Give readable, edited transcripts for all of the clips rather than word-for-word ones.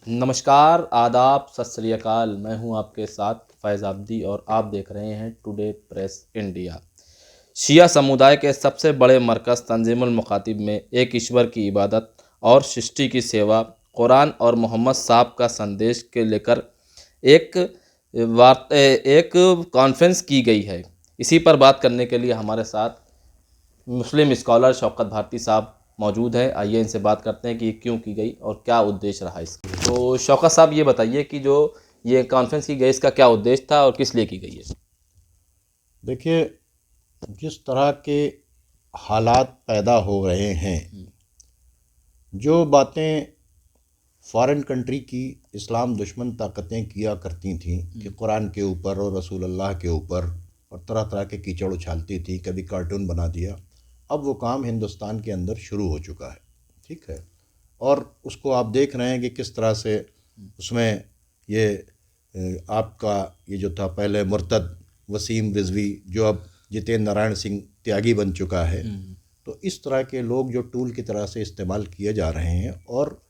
नमस्कार, आदाब, सत श्री अकाल। मैं हूं आपके साथ फैज़ आब्दी और आप देख रहे हैं टुडे प्रेस इंडिया। शिया समुदाय के सबसे बड़े मरकज़ तंजीमुल मुखातिब में एक ईश्वर की इबादत और सृष्टि की सेवा, कुरान और मोहम्मद साहब का संदेश के लेकर एक एक कॉन्फ्रेंस की गई है। इसी पर बात करने के लिए हमारे साथ मुस्लिम स्कॉलर शौकत भारती साहब मौजूद है। आइए इनसे बात करते हैं कि ये क्यों की गई और क्या उद्देश्य रहा इसकी। तो शौकत साहब ये बताइए कि जो ये कॉन्फ्रेंस की गई इसका क्या उद्देश्य था और किस लिए की गई है। देखिए, जिस तरह के हालात पैदा हो रहे हैं, जो बातें फॉरेन कंट्री की इस्लाम दुश्मन ताकतें किया करती थीं कि कुरान के ऊपर और रसूल अल्लाह के ऊपर और तरह तरह के कीचड़ उछालती थी, कभी कार्टून बना दिया, अब वो काम हिंदुस्तान के अंदर शुरू हो चुका है। ठीक है। और उसको आप देख रहे हैं कि किस तरह से उसमें ये आपका ये जो था पहले मुर्तद वसीम रिजवी, जो अब जितेंद्र नारायण सिंह त्यागी बन चुका है, तो इस तरह के लोग जो टूल की तरह से इस्तेमाल किए जा रहे हैं और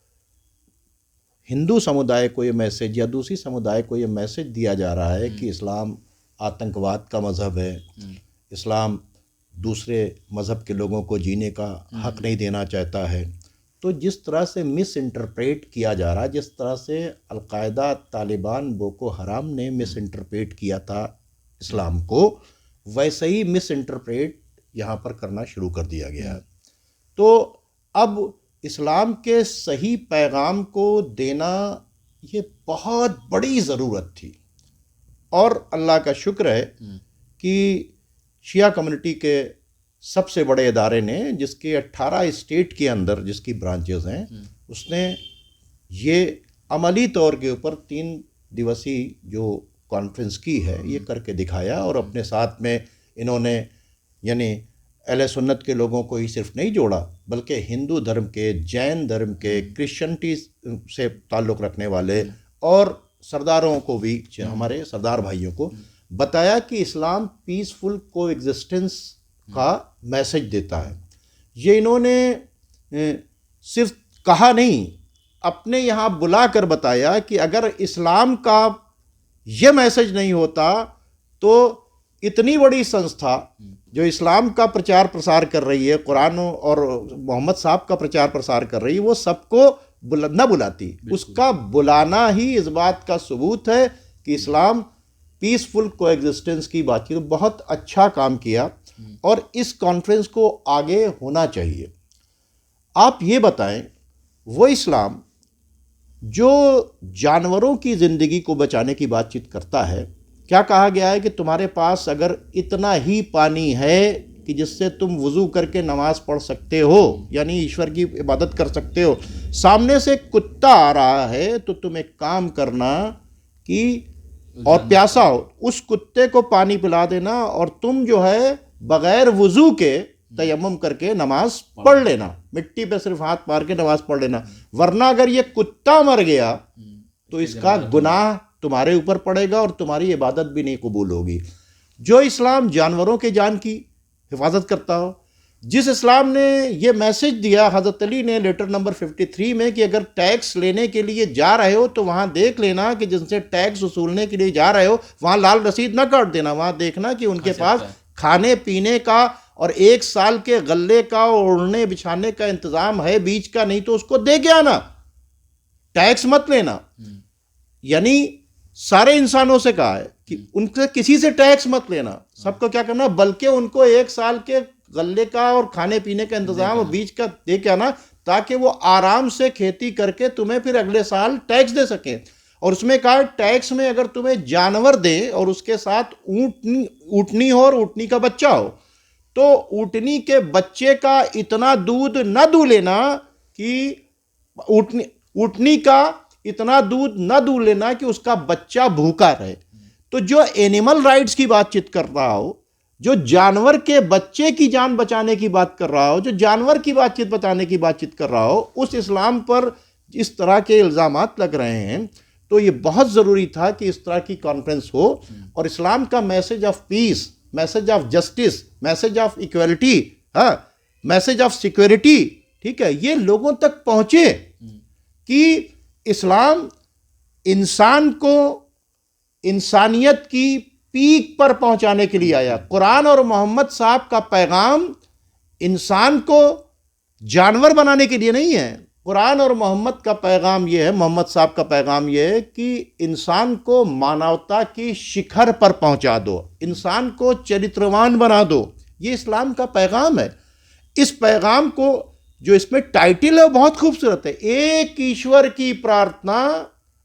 हिंदू समुदाय को ये मैसेज या दूसरी समुदाय को ये मैसेज दिया जा रहा है कि इस्लाम आतंकवाद का मज़हब है, इस्लाम दूसरे मज़हब के लोगों को जीने का हक़ नहीं देना चाहता है। तो जिस तरह से मिस इंटरप्रेट किया जा रहा है, जिस तरह से अलकायदा, तालिबान, बोको हराम ने मिस इंटरप्रेट किया था इस्लाम को, वैसे ही मिस इंटरप्रेट यहाँ पर करना शुरू कर दिया गया है। तो अब इस्लाम के सही पैगाम को देना ये बहुत बड़ी ज़रूरत थी। और अल्लाह का शुक्र है कि शिया कम्युनिटी के सबसे बड़े इदारे ने, जिसके 18 स्टेट के अंदर जिसकी ब्रांचेस हैं, उसने ये अमली तौर के ऊपर 3 दिवसीय जो कॉन्फ्रेंस की है ये करके दिखाया। और अपने साथ में इन्होंने यानी अहले सुन्नत के लोगों को ही सिर्फ नहीं जोड़ा, बल्कि हिंदू धर्म के, जैन धर्म के, क्रिश्चियनिटी से ताल्लुक़ रखने वाले और सरदारों को भी, हमारे सरदार भाइयों को बताया कि इस्लाम पीसफुल को एग्जिस्टेंस का मैसेज देता है। ये इन्होंने सिर्फ कहा नहीं, अपने यहाँ बुला कर बताया कि अगर इस्लाम का ये मैसेज नहीं होता तो इतनी बड़ी संस्था जो इस्लाम का प्रचार प्रसार कर रही है, कुरान और मोहम्मद साहब का प्रचार प्रसार कर रही है, वो सबको न बुलाती। उसका बुलाना ही इस बात का सबूत है कि इस्लाम पीसफुल को एग्जिस्टेंस की बात की। तो बहुत अच्छा काम किया और इस कॉन्फ्रेंस को आगे होना चाहिए। आप ये बताएं, वो इस्लाम जो जानवरों की ज़िंदगी को बचाने की बातचीत करता है, क्या कहा गया है कि तुम्हारे पास अगर इतना ही पानी है कि जिससे तुम वज़ू करके नमाज़ पढ़ सकते हो, यानी ईश्वर की इबादत कर सकते हो, सामने से कुत्ता आ रहा है तो तुम एक काम करना कि और प्यासा हो, उस कुत्ते को पानी पिला देना और तुम जो है बग़ैर वज़ू के तयम्मुम करके नमाज पढ़ लेना, मिट्टी पे सिर्फ हाथ मार के नमाज पढ़ लेना। वरना अगर ये कुत्ता मर गया तो इसका गुनाह तुम्हारे ऊपर पड़ेगा और तुम्हारी इबादत भी नहीं कबूल होगी। जो इस्लाम जानवरों के जान की हिफाजत करता हो, जिस इस्लाम ने ये मैसेज दिया हज़रत अली ने लेटर नंबर 53 में कि अगर टैक्स लेने के लिए जा रहे हो तो वहाँ देख लेना कि जिनसे टैक्स वसूलने के लिए जा रहे हो वहाँ लाल रसीद ना काट देना, वहाँ देखना कि उनके पास खाने पीने का और 1 साल के गल्ले का ओढ़ने बिछाने का इंतज़ाम है, बीच का नहीं तो उसको दे के आना, टैक्स मत लेना। यानी सारे इंसानों से कहा है कि उनसे किसी से टैक्स मत लेना, सबको क्या करना, बल्कि उनको 1 साल के गल्ले का और खाने पीने का इंतजाम और बीज का दे के आना, ताकि वो आराम से खेती करके तुम्हें फिर अगले साल टैक्स दे सकें। और उसमें कहा टैक्स में अगर तुम्हें जानवर दे और उसके साथ ऊँटनी हो और ऊँटनी का बच्चा हो, तो ऊँटनी के बच्चे का इतना दूध न दू लेना कि ऊँटनी का इतना दूध न दूध लेना कि उसका बच्चा भूखा रहे। तो जो एनिमल राइट्स की बातचीत कर रहा हो, जो जानवर के बच्चे की जान बचाने की बात कर रहा हो, जो जानवर की बातचीत बताने की बातचीत कर रहा हो, उस इस्लाम पर इस तरह के इल्ज़ामात लग रहे हैं। तो ये बहुत ज़रूरी था कि इस तरह की कॉन्फ्रेंस हो और इस्लाम का message of peace, message of justice, message of equality, message of security, ठीक है, ये लोगों तक पहुँचे कि इस्लाम इंसान को इंसानियत की पीक पर पहुंचाने के लिए आया। कुरान और मोहम्मद साहब का पैगाम इंसान को जानवर बनाने के लिए नहीं है। कुरान और मोहम्मद का पैगाम यह है, मोहम्मद साहब का पैगाम यह है कि इंसान को मानवता की शिखर पर पहुंचा दो, इंसान को चरित्रवान बना दो। ये इस्लाम का पैगाम है। इस पैगाम को जो इसमें टाइटल है वो बहुत खूबसूरत है, एक ईश्वर की प्रार्थना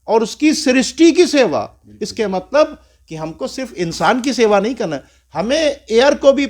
और उसकी सृष्टि की सेवा। इसके मतलब कि हमको सिर्फ इंसान की सेवा नहीं करना है, हमें एयर को भी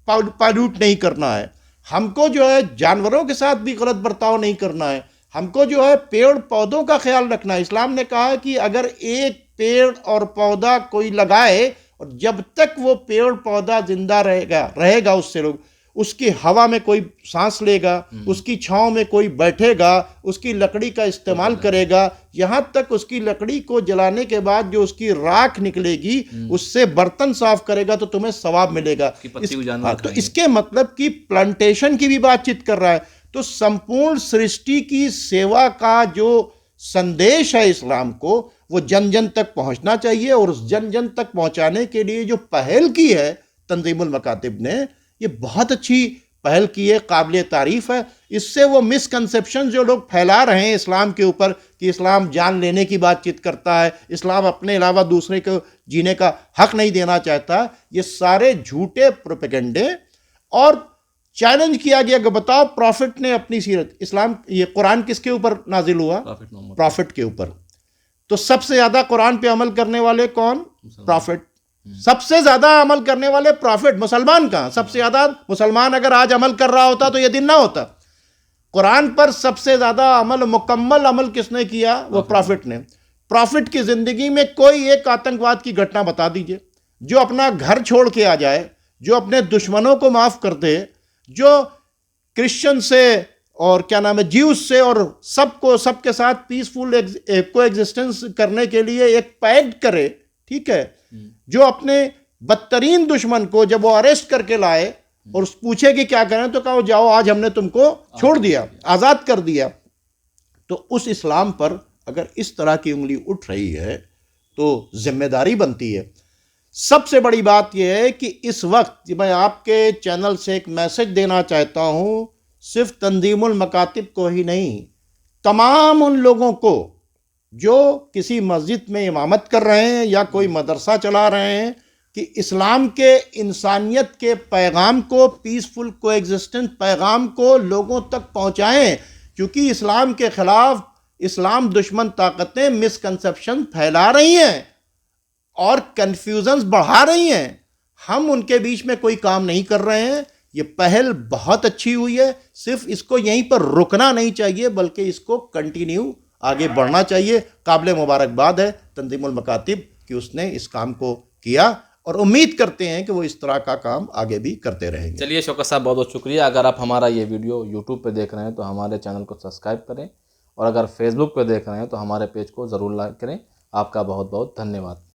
पॉल्यूट नहीं करना है, हमको जो है जानवरों के साथ भी गलत बर्ताव नहीं करना है, हमको जो है पेड़ पौधों का ख्याल रखना है। इस्लाम ने कहा है कि अगर एक पेड़ और पौधा कोई लगाए और जब तक वो पेड़ पौधा जिंदा रहेगा उससे लोग उसकी हवा में कोई सांस लेगा, उसकी छांव में कोई बैठेगा, उसकी लकड़ी का इस्तेमाल करेगा, यहाँ तक उसकी लकड़ी को जलाने के बाद जो उसकी राख निकलेगी उससे बर्तन साफ करेगा तो तुम्हें सवाब मिलेगा। तो इसके मतलब कि प्लांटेशन की भी बातचीत कर रहा है। तो संपूर्ण सृष्टि की सेवा का जो संदेश है इस्लाम को, वो जन जन तक पहुंचना चाहिए। और उस जन जन तक पहुंचाने के लिए जो पहल की है तंजीमुल मकातिब ने, ये बहुत अच्छी पहल की है, काबिल तारीफ है। इससे वो मिसकंसेप्शन जो लोग फैला रहे हैं इस्लाम के ऊपर कि इस्लाम जान लेने की बातचीत करता है, इस्लाम अपने अलावा दूसरे को जीने का हक नहीं देना चाहता, ये सारे झूठे प्रोपेगेंडे। और चैलेंज किया गया कि बताओ प्रॉफिट ने अपनी सीरत, इस्लाम ये कुरान किसके ऊपर नाजिल हुआ? प्रॉफिट के ऊपर। तो सबसे ज्यादा कुरान पे अमल करने वाले कौन? प्रॉफिट। सबसे ज्यादा अमल करने वाले प्रॉफिट। मुसलमान कहां? सबसे ज्यादा मुसलमान अगर आज अमल कर रहा होता तो यह दिन ना होता। कुरान पर सबसे ज्यादा अमल, मुकम्मल अमल किसने किया? वो प्रॉफिट ने। प्रॉफिट की जिंदगी में कोई एक आतंकवाद की घटना बता दीजिए जो अपना घर छोड़ के आ जाए, जो अपने दुश्मनों को माफ कर दे, जो क्रिश्चियन से और क्या नाम है ज्यूस से और सबको सबके साथ पीसफुल को एग्जिस्टेंस करने के लिए एक पैक्ट करे, ठीक है, जो अपने बदतरीन दुश्मन को जब वो अरेस्ट करके लाए और पूछे कि क्या करें तो कहा जाओ आज हमने तुमको छोड़ दिया, आज़ाद कर दिया। तो उस इस्लाम पर अगर इस तरह की उंगली उठ रही है तो जिम्मेदारी बनती है। सबसे बड़ी बात यह है कि इस वक्त मैं आपके चैनल से एक मैसेज देना चाहता हूं, सिर्फ तंजीमुल मकातिब को ही नहीं, तमाम उन लोगों को जो किसी मस्जिद में इमामत कर रहे हैं या कोई मदरसा चला रहे हैं, कि इस्लाम के इंसानियत के पैगाम को, पीसफुल कोएग्जिस्टेंस पैगाम को लोगों तक पहुंचाएं। क्योंकि इस्लाम के खिलाफ इस्लाम दुश्मन ताकतें मिसकंसेप्शन फैला रही हैं और कन्फ्यूजन्स बढ़ा रही हैं। हम उनके बीच में कोई काम नहीं कर रहे हैं। ये पहल बहुत अच्छी हुई है, सिर्फ इसको यहीं पर रुकना नहीं चाहिए बल्कि इसको कंटिन्यू आगे बढ़ना चाहिए। काबिल मुबारकबाद है तंजीमुल मकातिब कि उसने इस काम को किया और उम्मीद करते हैं कि वो इस तरह का काम आगे भी करते रहेंगे। चलिए शौकत साहब, बहुत बहुत शुक्रिया। अगर आप हमारा ये वीडियो यूट्यूब पे देख रहे हैं तो हमारे चैनल को सब्सक्राइब करें, और अगर फेसबुक पे देख रहे हैं तो हमारे पेज को ज़रूर लाइक करें। आपका बहुत बहुत धन्यवाद।